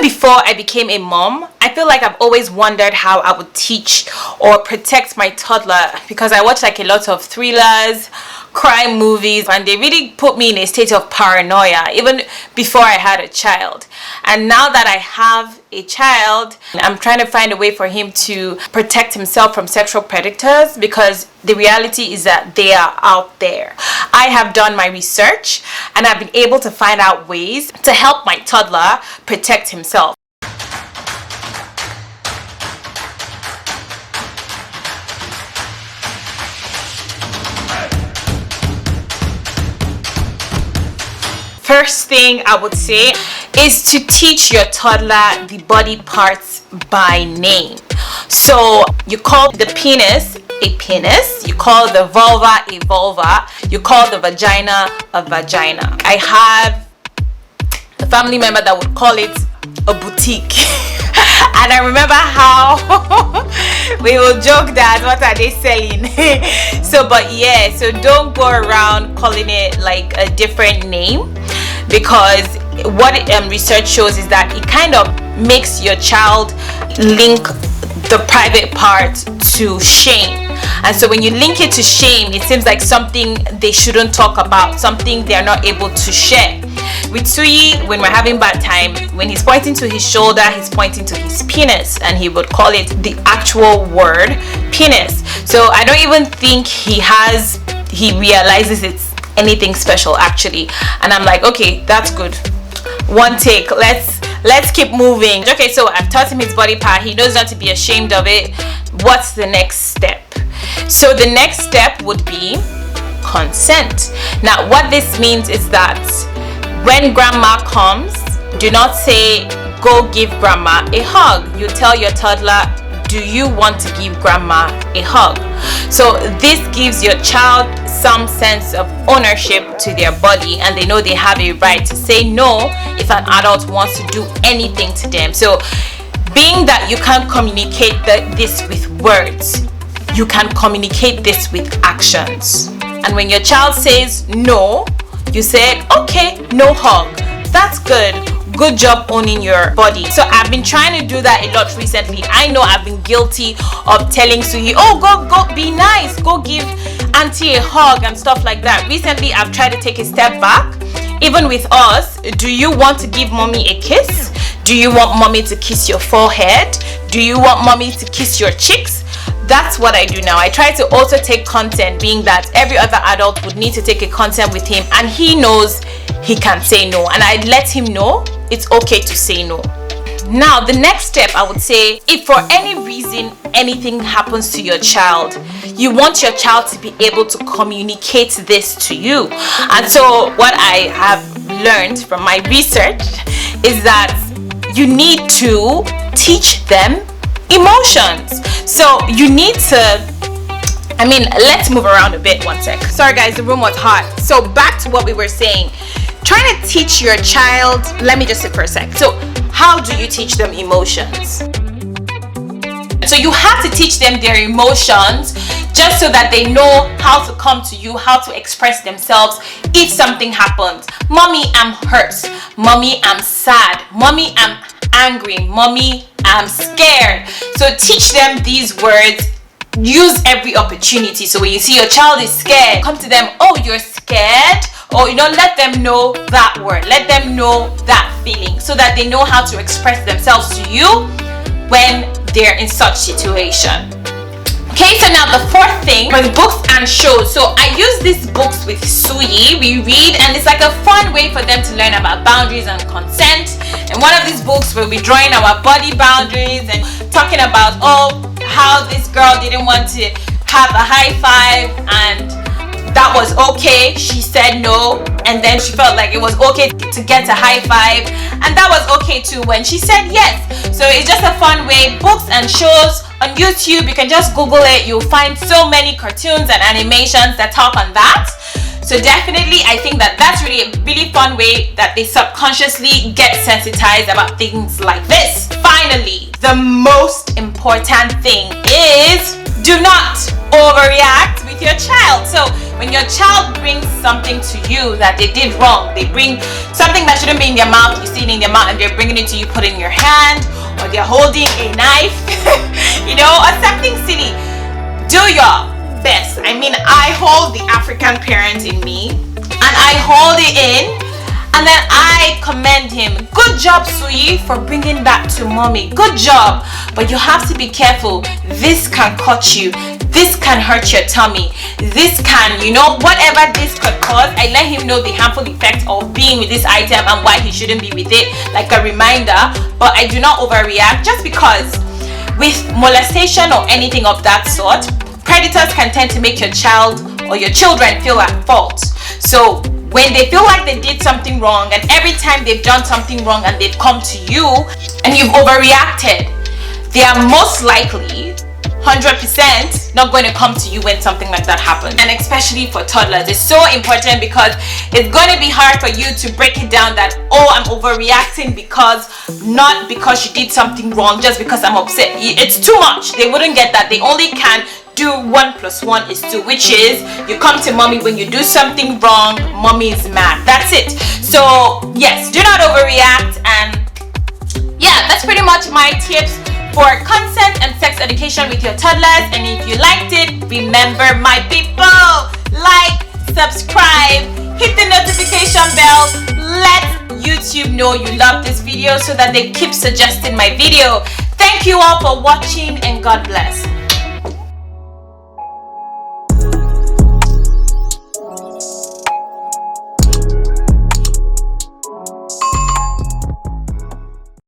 before I became a mom, I feel like I've always wondered how I would teach or protect my toddler, because I watch like a lot of thrillers, crime movies, and they really put me in a state of paranoia even before I had a child. And now that I have a child, I'm trying to find a way for him to protect himself from sexual predators, because the reality is that they are out there. I have done my research and I've been able to find out ways to help my toddler protect himself. First thing I would say is to teach your toddler the body parts by name. So you call the penis a penis, you call the vulva a vulva, you call the vagina a vagina. I have a family member that would call it a boutique. And I remember how we will joke that, what are they selling? So don't go around calling it like a different name, because what research shows is that it kind of makes your child link the private part to shame. And so when you link it to shame, it seems like something they shouldn't talk about, something they're not able to share. With Suyi, when we're having bad time, when he's pointing to his shoulder, he's pointing to his penis, and he would call it the actual word penis. So I don't even think he realizes it's anything special actually. And I'm like, okay, that's good. One take, let's keep moving. Okay, so I've taught him his body part. He knows not to be ashamed of it. What's the next step? So the next step would be consent. Now what this means is that when grandma comes, do not say, go give grandma a hug. You tell your toddler, do you want to give grandma a hug? So this gives your child some sense of ownership to their body, and they know they have a right to say no if an adult wants to do anything to them. So being that you can't communicate this with words, you can communicate this with actions. And when your child says no, you say, okay, no hug. That's good. Good job owning your body. So I've been trying to do that a lot recently. I know I've been guilty of telling Suyi, oh, go be nice, go give auntie a hug and stuff like that. Recently I've tried to take a step back. Even with us, do you want to give mommy a kiss? Do you want mommy to kiss your forehead? Do you want mommy to kiss your cheeks? That's what I do now. I try to also take consent, being that every other adult would need to take a consent with him, and he knows he can say no, and I let him know it's okay to say no. Now the next step, I would say, if for any reason anything happens to your child, you want your child to be able to communicate this to you. And so what I have learned from my research is that you need to teach them emotions. So you need to, let's move around a bit, one sec. Sorry guys, the room was hot. So back to what we were saying. Trying to teach your child, let me just sit for a sec. So how do you teach them emotions? So you have to teach them their emotions just so that they know how to come to you, how to express themselves if something happens. Mommy, I'm hurt. Mommy, I'm sad. Mommy, I'm angry. Mommy, I'm scared. So teach them these words. Use every opportunity. So when you see your child is scared, come to them, oh, you're scared? Or let them know that word. Let them know that feeling, so that they know how to express themselves to you when they're in such situation. Okay, so now the fourth thing was books and shows. So I use these books with Suyi. We read, and it's like a fun way for them to learn about boundaries and consent. And one of these books will be drawing our body boundaries and talking about, how this girl didn't want to have a high five, and that was okay. She said no, and then she felt like it was okay to get a high five, and that was okay too when she said yes. So it's just a fun way. Books and shows on YouTube, you can just Google it. You'll find so many cartoons and animations that talk on that. So definitely, I think that that's really a really fun way that they subconsciously get sensitized about things like this. Finally, the most important thing is do not overreact with your child. So when your child brings something to you that they did wrong, they bring something that shouldn't be in their mouth, you see it in their mouth, and they're bringing it to you, put it in your hand, or they're holding a knife, you know, or something silly. Do your best. I mean, I hold the African parent in me, and I hold it in, and then I commend him. Good job, Suyi, for bringing that to mommy. Good job. But you have to be careful. This can cut you. This can hurt your tummy. This can, you know, whatever this could cause. I let him know the harmful effects of being with this item and why he shouldn't be with it, like a reminder. But I do not overreact, just because with molestation or anything of that sort, predators can tend to make your child or your children feel at fault. So when they feel like they did something wrong, and every time they've done something wrong and they've come to you and you've overreacted, they are most likely 100% not going to come to you when something like that happens. And especially for toddlers, it's so important, because it's going to be hard for you to break it down that, oh, I'm overreacting because, not because you did something wrong, just because I'm upset. It's too much. They wouldn't get that. They only can do 1 + 1 = 2, which is you come to mommy when you do something wrong, mommy is mad. That's it. So yes, do not overreact. And yeah, that's pretty much my tips for consent and sex education with your toddlers. And if you liked it, remember, my people, like, subscribe, hit the notification bell, let YouTube know you love this video so that they keep suggesting my video. Thank you all for watching, and God bless.